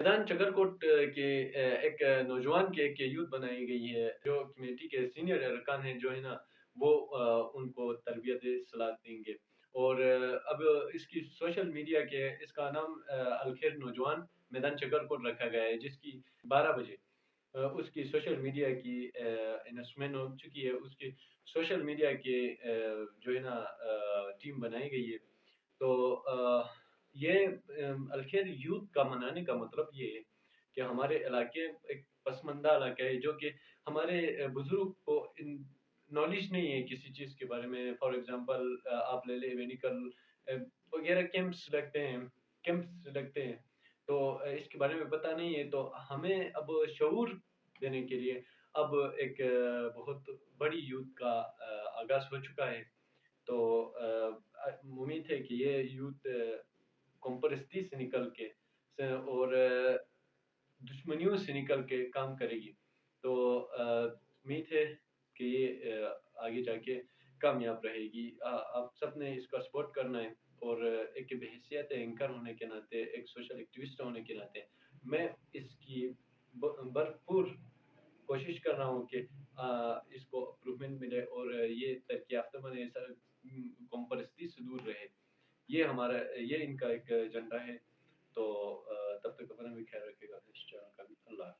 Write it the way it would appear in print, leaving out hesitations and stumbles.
میدان چکرکوٹ کے ایک نوجوان کے ایک یوتھ بنائی گئی ہے جو کمیونٹی کے سینئر ارکان ہیں جو ہے نا وہ ان کو تربیت صلاح دیں گے. اور اب اس کی سوشل میڈیا کے اس کا نام الخیر نوجوان میدان چکرکوٹ رکھا گیا ہے، جس کی 12 بجے اس کی سوشل میڈیا کی انوسمنٹ ہو چکی ہے. اس کی سوشل میڈیا کے جو ہے نا ٹیم بنائی گئی ہے. تو یہ الخیر یوتھ کا منانے کا مطلب یہ ہے کہ ہمارے علاقے ایک پسماندہ علاقہ ہے جو کہ ہمارے بزرگ کو نالج نہیں ہے کسی چیز کے بارے میں. فار ایگزامپل آپ لے لیں میڈیکل وغیرہ کیمپس لگتے ہیں تو اس کے بارے میں پتہ نہیں ہے. تو ہمیں اب شعور دینے کے لیے اب ایک بہت بڑی یوتھ کا آغاز ہو چکا ہے. تو امید ہے کہ یہ یوتھ قوم پرستی سے نکل کے اور دشمنیوں سے نکل کے کام کرے گی. تو امید ہے کہ یہ آگے جا کے کامیاب رہے گی. آپ سب نے اس کا سپورٹ کرنا ہے. اور ایک بحیثیت اینکر ہونے کے ناطے، ایک سوشل ایکٹیوسٹ ہونے کے ناطے میں اس کی بھرپور کوشش کر رہا ہوں کہ اس کو اپروومنٹ ملے اور یہ ترقی یافتہ بنے، قوم پرستی سے دور رہے. یہ ان کا ایک ایجنڈا ہے. تو تب تک اپنا بھی خیال رکھے گا. اس چینل کا بھی اللہ حافظ.